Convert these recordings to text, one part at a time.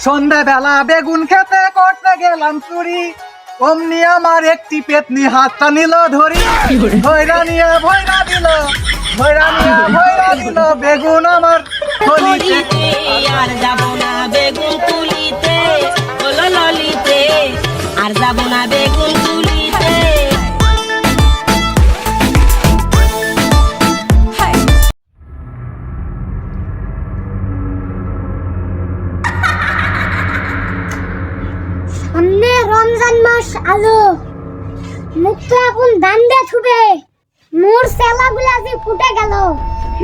সন্ধ্যাবেলা বেগুন খেতে করতে গেলাম চুরি, অমনি আমার একটি পেতনি হাতটা নিল ধরি, ভৈরা নিয়ে ভৈরা দিল, ভৈরা নিয়ে ভৈরা দিল বেগুন আমার থলিতে। আর যাব না বেগুন তুলিতে, হলো ললিতে, আর যাব না বেগুন তুলিতে। সামনে রমজান মাস আলো, মুখ তো এখন দান্দে ছুবে, মোর সেলাগুলা যে ফুটে গেল,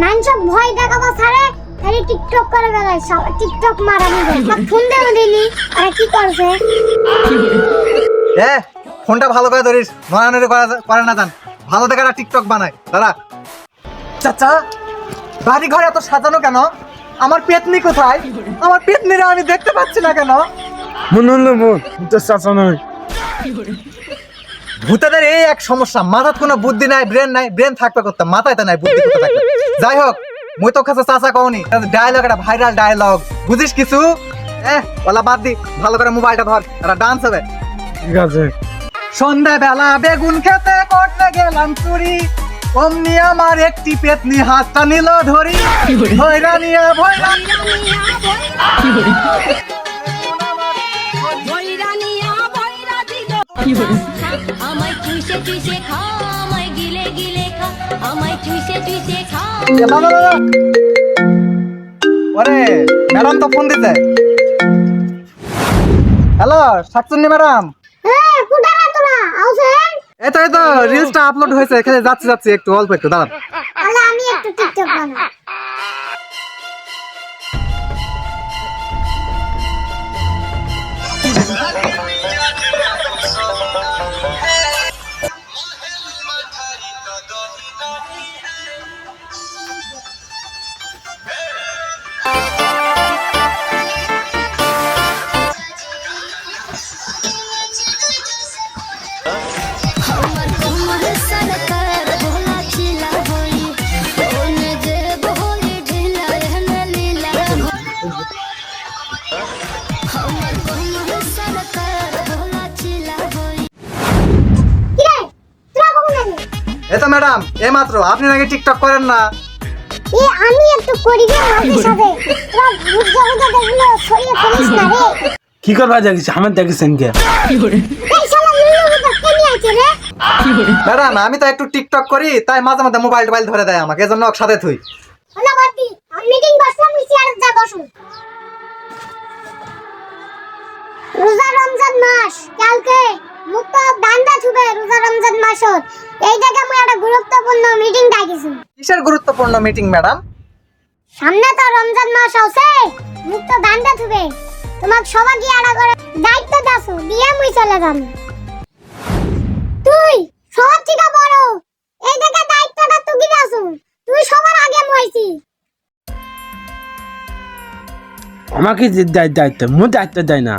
মানুষ ভয় দেখাবো ছাড়ে খালি টিকটক করে বেড়ায়, সব টিকটক মারানি ফোন দেবো দিনি। আরে কি করছে? ফোনটা ভালো করে ধরিস, নড়ানড়ি করে না জান, ভালো দেখে একটা টিকটক বানায় দাঁড়া। চাচা, বাড়ি ঘরে এত সাজানো কেন? আমার পেতনি কোথায়? আমার পেতনিরা আমি দেখতে পাচ্ছি না কেন? মনে হলো তোর চাচা নয়। ভূতেদের এই এক সমস্যা, মাথার কোনো বুদ্ধি নাই, ব্রেন নাই, ব্রেন থাকবে করতাম, মাথায় তো নাই, বুদ্ধি করতে থাকবে। যাই হোক, মুই তো কাছে চাচা কওনি, ডায়লগ, একটা ভাইরাল ডায়লগ, বুঝিস কিছু? ওলা বাদ দি, ভালো করে মোবাইলটা ধর, একটা ডান্স হবে। ঠিক আছে। সন্ধ্যাবেলা বেগুন খেতে করতে গেলাম চুরি, অমনি আমার একটি পেতনি হাতটা নিল ধরি, ভৈরা নিয়ে ভৈরা ভৈরা নিয়া ভৈরা দিল, আমায় চুষে চুষে খা, আমায় গিলে গিলে খা, আমায় চুষে চুষে খা। ওরে ম্যাডাম তো ফোন দিতে। হ্যালো শাকচুন্নি ম্যাডাম। হ্যাঁ, কুটারা তোরা আউছে? এই তো রিলসটা আপলোড হয়েছে, এখানে যাচ্ছি একটু, অল্প একটু দাঁড়ান। তাহলে আমি একটু টিকটক বানাই। এই তো ম্যাডাম, এই মাত্র। আপনি নাকি টিকটক করেন না? আমি একটু করি রে মাঝে সাথে, তোরা ভূত জগতে দেখলো ছড়িয়ে ফেলিস না রে। কি করবা জাগিস আমার দেখেছেন কে? এই শালা লুলু কে নিয়ে আইছে রে? ম্যাডাম আমি তো একটু টিকটক করি, তাই মাঝে মাঝে মোবাইল ধরে দেয় আমাকে, এজন্য ওর সাথে থুই। হলো বাতি, আমি মিটিং বসলাম, নিচে আর যা বসুন। রোজা রমজান মাস কালকে, মুক্ত দান্দা ছুবে রোজা রমজান মাসত। এই জায়গা মই একটা গুরুত্বপূর্ণ মিটিং ডাকিছি। কিসের গুরুত্বপূর্ণ মিটিং ম্যাডাম? সামনে তো রমজান মাস আছে, মুক্ত দান্দা ছুবে, তোমাক সবাই কি আড়া করে দায়িত্ব দাসু দিয়ে মুই চলে যাম। তুই সবার থেকে বড়, এই জায়গা দায়িত্বটা তুই দাসু, তুই সবার আগে মইছি। আমাকে দায়িত্ব মু দায়িত্ব দেয় না।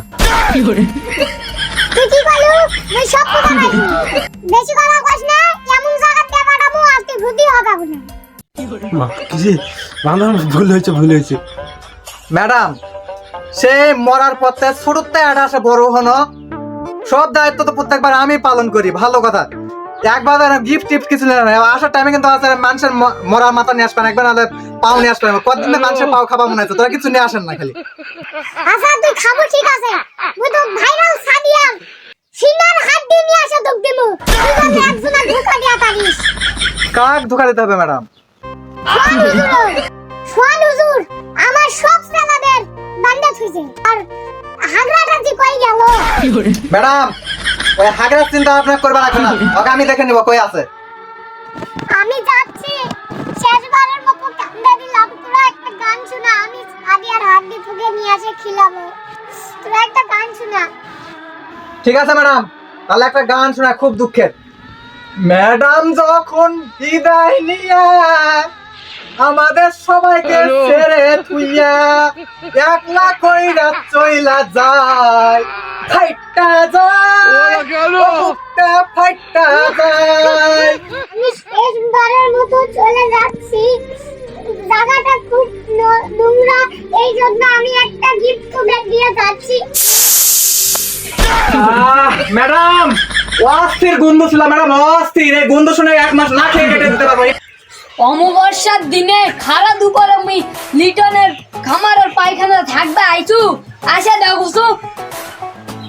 তুই কি বলু? মই সব কথা রাখি, বেশি কথা কইস না, এমন জায়গা তে পাঠাবো আর তুই ভূতি হগাবো না। কিছু বাংলা ভুল হয়েছে। ম্যাডাম, সে মরার পথে ছোটতে একটা আসে বড় হনো, সব দায়িত্ব তো প্রত্যেকবার আমি পালন করি, ভালো কথা। একবার গিফট টিফট কিছু নেই, আসার টাইমে কিন্তু মানুষের মরার মাথা নিয়ে আসবেন, একবার নাহলে পাও নিয়ে আসবেন। কতদিন মানুষের পাও খাবা মনে হচ্ছে, তোরা কিছু নিয়ে আসেন না খালি। আচ্ছা তুই খাবো ঠিক আছে, মুই তো ভাইরাল সাদিয়াম সিনার হাত দিয়ে নিয়ে আসে তোক দিমু, তুই যদি একজনের ধোকা দিয়া পারিস। কাক ধোকা দিতে হবে ম্যাডাম? সোয়ান হুজুর আমার সব সালাদের বান্দা থুইছে, আর হাগরাটা জি কই গেল? ম্যাডাম, ওই হাগরার চিন্তা আপনার করবেন এখন না, ওকে আমি দেখে নিব কই আছে। আমি যাচ্ছি, শেষবারের মতো কান্দা দিলাম, তোরা একটা গান শোনা, আমি সাদিয়ার হাত দিয়ে ফুকে নিয়ে আসে খিলাবো, তোরা একটা গান শোনা। ঠিক আছে ম্যাডাম, তাহলে একটা গান শোনা, খুব দুঃখের। ম্যাডাম যখন বিদায় নিয়ে আমাদের সবাইকে ছেড়ে থুইয়া একলা কইরা চইলা যায়, ফাইটটা যায়, বুকটা ফাইটটা যায়। আমি শেষবারের মতো চলে যাচ্ছি, জায়গাটা খুব নোংরা, এই জন্য আমি একটা গিফট তোদের দিয়ে যাচ্ছি। ম্যাডাম অস্থির গন্ধ ছিল ম্যাডাম, অস্থির। এই গন্ধ শুনে 1 মাস না খেয়ে কেটে দিতে পারবো। অমাবস্যার দিনে খারা দুপুরে আমি লিটনের খামারের পায়খানা থাকবে আইছু আসে দেখছো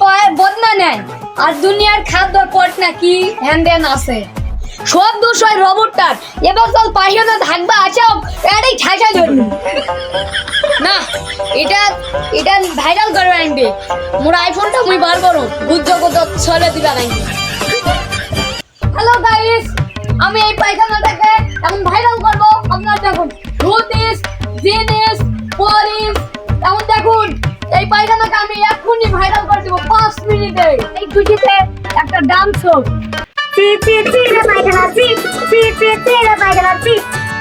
পায়ে বদনা নেয় আর দুনিয়ার খাদ্য পট না কি হ্যান্ডেন আছে সব দোষ হয় রবটটার। এবার চল পায়খানা থাকবে আছে এটাই ঠাসা জন্য না এটা এটা ভাইরাল করে আনবে মোর আইফোনটা মুই বার করো বুঝছো কত ছলে দিবা আনবে। হ্যালো গাইস, আমি এই পায়খানাটাকে এখন ভাইরাল করব। আপনারা দেখুন রুটিস জিনিস পরিস এখন দেখুন এই পায়খানাকে আমি এক্ষুনি ভাইরাল করে দেব 5 মিনিটে। এই খুশিতে একটা ডান্স হোক। চি চি চি রে পায়খানা, চি চি চি চি রে পায়খানা, চি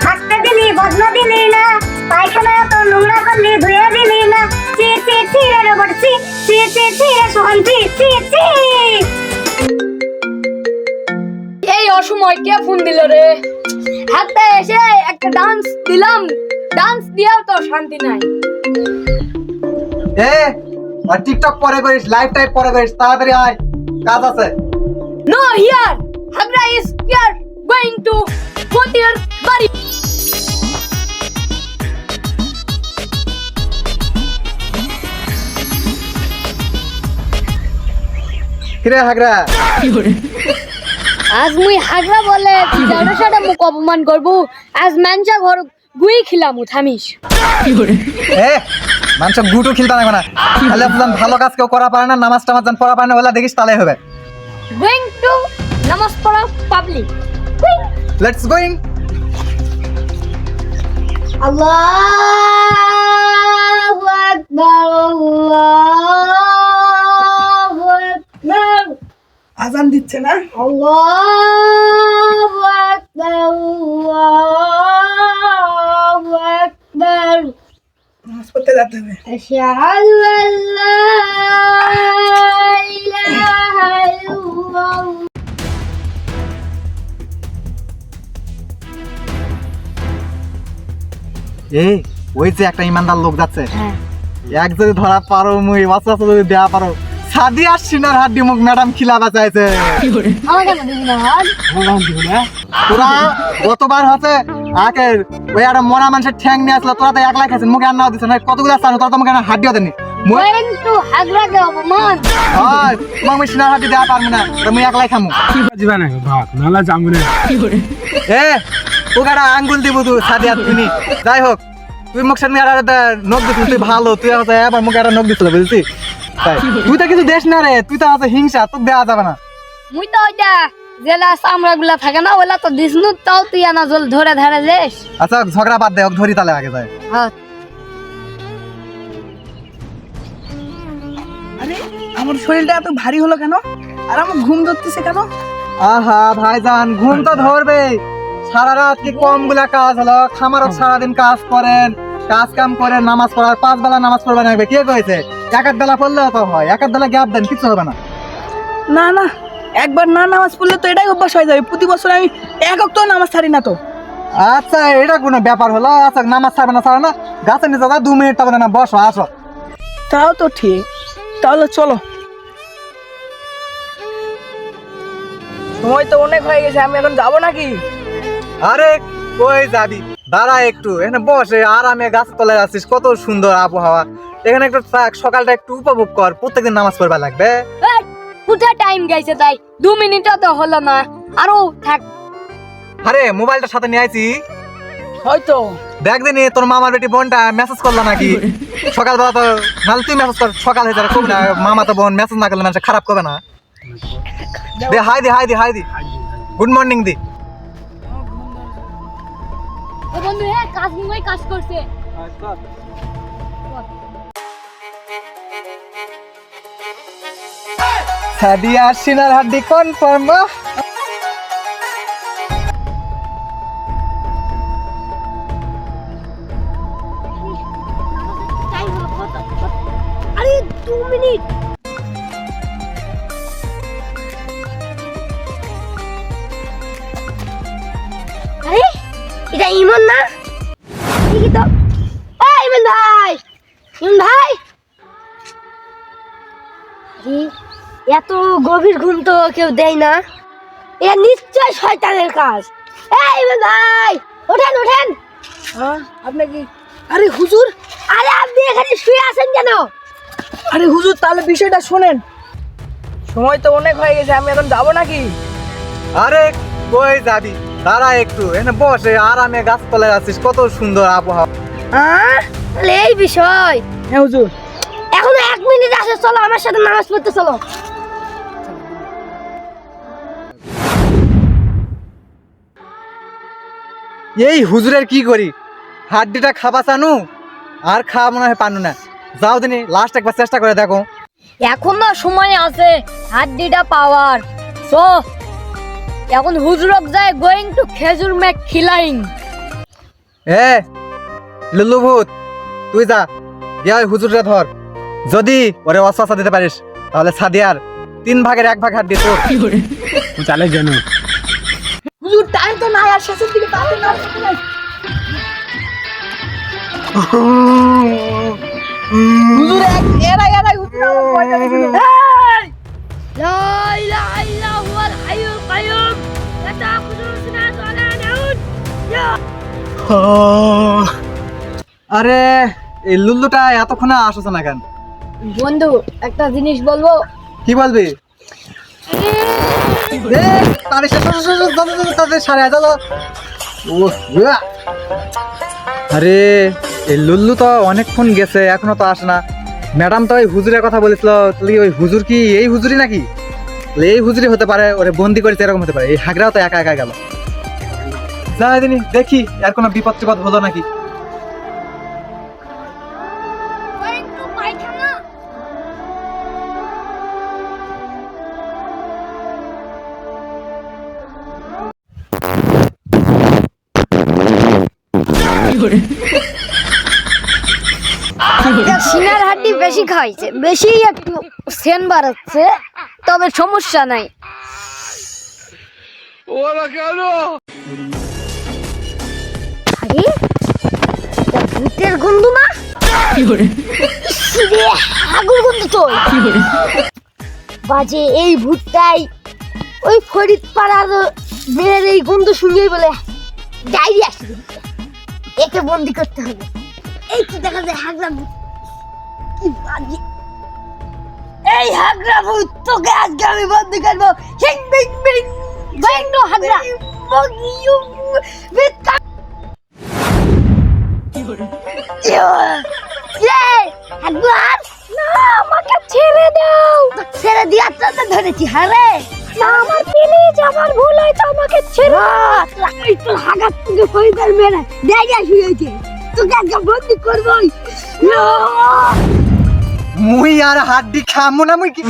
থাকতে দিলি বদনা দিলি না, পায়খানা তো নোংরা করলি ধুয়ে দিলি না, চি চি চি রে রোবট, চি চি চি চি রে সোহন, চি চি চি। এই অসময় কে ফোন দিল রে? হাতে এসে একটা ডান্স দিলাম, ডান্স দিয়েও তো শান্তি নাই। এ আর টিকটক পরে করিস, লাইভ টাইপ পরে করিস, তাড়াতাড়ি আয়, কাজ আছে। No here, Hagra is here going to Potir Bari. কিরে হাগরা, আজ মুই হাগরা বলে জানো সেটা মুখ অপমান করবো। আজ মানসা ঘর গুই খিলামু থামিস। এ মানুষ গুটু খেলতে না না, তাহলে বুঝলাম ভালো কাজ কেউ করা পারে না, নামাজ টামাজ যেন পড়া পারে না, ওলা দেখিস তাহলে হবে। Going to নামাজ পড়া পাবলিক। Let's going. আল্লাহু আকবার, আল্লাহু আকবার। আজান দিচ্ছে না? আল্লাহু আকবার, আল্লাহু আকবার। নামাজ পড়তে যেতে হবে। আশহাদু আল্লা ইলাহা ইল্লাল্লাহ। এই ওই যে একটা ইমানদার লোক যাচ্ছে, এক যদি ধরা পারো মুই বাচ্চা যদি দেয়া পারো, সাদিয়া সিনার হাড্ডি মুখ ম্যাডাম খিলাবা চাইছে। আমাকে দিবি না হাত? তোরা গতবার হচ্ছে আকে ওই একটা মরা মানুষের ঠ্যাং নিয়ে আসলো, তোরা তো 1 লাখ খাইছেন, মুখে আর নাও দিচ্ছে না, কতগুলো চানো, তোরা তো মুখে হাড্ডিও দেননি। Going to Hagra ke অপমান। হয় তোমার মুই সিনার হাড্ডি দেওয়া পারবো না, মুই 1 লাখ খামু। কি বাজিবা না ভাগ নালা জামু না। এ তোকে একটা আঙ্গুল দিব তুই সাদিয়া তুমি। যাই হোক তুই মুখ সামনে আর একটা নখ দিছিস, তুই ভালো, তুই আবার মুখে একটা নখ দিছিল বুঝছিস? তাই তুই তো কিছু দেশ না রে, তুই তো আছে হিংসা, তোকে দেওয়া যাবে না। মুই তো ওইটা জেলা চামড়া গুলা থাকে না ওলা তো দিসনু, তাও তুই আনা জল ধরে ধরে যাস। আচ্ছা ঝগড়া বাদ দে, ওকে ধরি তাহলে আগে যায়। হ্যাঁ আরে আমার শরীরটা এত ভারী হলো কেন? আর আমার ঘুম ধরতেছে কেন? আহা ভাইজান ঘুম তো ধরবে, সারা রাত কি কম গুলা কাজ হলো, খামারত সারাদিন কাজ করেন, কাজ কাম করেন, নামাজ পড়ার 5 বেলা নামাজ পড়বে না, কে কইছে? 1 বেলা পড়লেও তো হয়, 1 বেলা গ্যাপ দেন, কিছু হবে না। না না, একবার না নামাজ পড়লে তো এটাই অভ্যাস হয়ে যাবে। প্রতি বছর আমি 1 ওয়াক্ত নামাজ ছাড়ি না তো। আচ্ছা এটা কোনো ব্যাপার হলো? আচ্ছা নামাজ ছাড়বে না ছাড়বে না, গাছের নিচে যা 2 মিনিট পাবে না, বসো আসো। তাও তো ঠিক, তাহলে চলো। সময় তো অনেক হয়ে গেছে, আমি এখন যাবো নাকি? আরে কই যাবি, দাঁড়া একটু এখানে বসে আরামে, গাছ তলায় আছিস, কত সুন্দর আবহাওয়া, এখানে একটু থাক, সকালটা একটু উপভোগ কর, প্রত্যেকদিন নামাজ পড়বা লাগবে। কোথায় টাইম গেছে তাই 2 মিনিটও তো হলো না, আরো থাক। আরে মোবাইলটা সাথে নিয়ে আইছি, হয়তো দেখ দিনি তোর মামার বেটি বোনটা মেসেজ করলো নাকি সকালবেলা, তো নাহলে তুই মেসেজ কর, সকাল হয়ে যাবে, খুব না মামা তো বোন মেসেজ না করলে মানুষ খারাপ করবে না। দে হাই দি হাই দি হাই দি, গুড মর্নিং দি। এ বন্ধু হে কাজ নিয়ে কাজ করছে। সাদিয়া সিনার হাড্ডি কনফার্ম। আরে 2 মিনিট। আরে এটা ইমন না? এত গভীর ঘুম তো কেউ দেয় না, এ নিশ্চয় শয়তানের কাজ। এই ভাই ওঠেন ওঠেন। হ্যাঁ আপনি কি? আরে হুজুর, আরে আপনি এখানে শুয়ে আছেন কেন? আরে হুজুর তাহলে বিষয়টা শোনেন। সময় তো অনেক হয়ে গেছে, আমি এখন যাবো নাকি? আরে কই যাবি, দাঁড়া একটু এখানে বসে আরামে গাছতলায় আছিস, কত সুন্দর আবহাওয়া। তাহলে এই বিষয়। হ্যাঁ হুজুর। এখনো 1 মিনিট আছে, চলো আমার সাথে নামাজ পড়তে চলো। এই হুজুরের কি করি, হাড্ডিটা খাবা চানু আর খাওয়া মনে হয় পানু না। যাও দিনি লাস্ট একবার চেষ্টা করে দেখো। এখনো সময় আছে হাড্ডিটা পাওয়ার। সো এখন হুজুরক যায় গোয়িং টু খেজুর মেক খিলাইং। এ লুল্লু ভূত, তুই যা গিয়া ওই হুজুরটা ধর, যদি ওরে অশ্বাসা দিতে পারিস তাহলে সাদিয়ার 3 ভাগের 1 ভাগ হাড্ডি তোর। চালে কেন? হুজুর টাইম তো নাই, আর শেষের দিকে তাড়াতাড়ি না আসতে নাই। হুজুর এরাই হুজুর আমার ভয় লাগছে। লা ইলাহা ইল্লা হুয়াল হাইয়ুল কাইয়ুম লা তাখুযুহু সিনাতুন ওয়া লা নাউম। আরে এই লুল্লুটা এতক্ষণে আসছে না কেন? বন্ধু একটা জিনিস বলবো। কি বলবি? আরে এই লুল্লু তো অনেকক্ষণ গেছে, এখনো তো আসে না। ম্যাডাম তো ওই হুজুরের কথা বলেছিল, তাহলে ওই হুজুর কি এই হুজুরি নাকি? তাহলে এই হুজুরি হতে পারে, ওরে বন্দি করেছে এরকম হতে পারে। এই হাগরাও তো একা একা গেল। যাই দিনি দেখি আর কোনো বিপদ টিপদ হলো নাকি। সিনার হাড্ডি বেশি খাইছে, বেশি একটু সেন বাড়াচ্ছে, তবে সমস্যা নাই। আরে এটা ভূতের গন্ধ না? ইসরে, আগুন গন্ধ তো। বাজে এই ভূতটাই ওই ফরিদ পাড়ার মেয়ের এই গন্ধ শুনেই বলে ডায়রিয়া আসবে। একে বন্দি করতে হবে। এই তো দেখা যায় হাগরা ভূত, কি বাজে। এই হাগরা ভূত তোকে আজকে আমি বন্দি করবো। হিং বিং বিং বিং নো হাগরা বগিউ বেতা। একবার না আমাকে ছেড়ে দাও। ছেড়ে দিয়ার জন্য ধরেছি। হারে না আমার প্লিজ, আমার ভুল হয়েছে, আমাকে ছেড়ে দাও। এই তো হাগাত থেকে ফরিদার মেরে জায়গা শুয়েছে, তোকে আজকে বন্দি করবই। মুই আর হাড্ডি খামু না মুই কি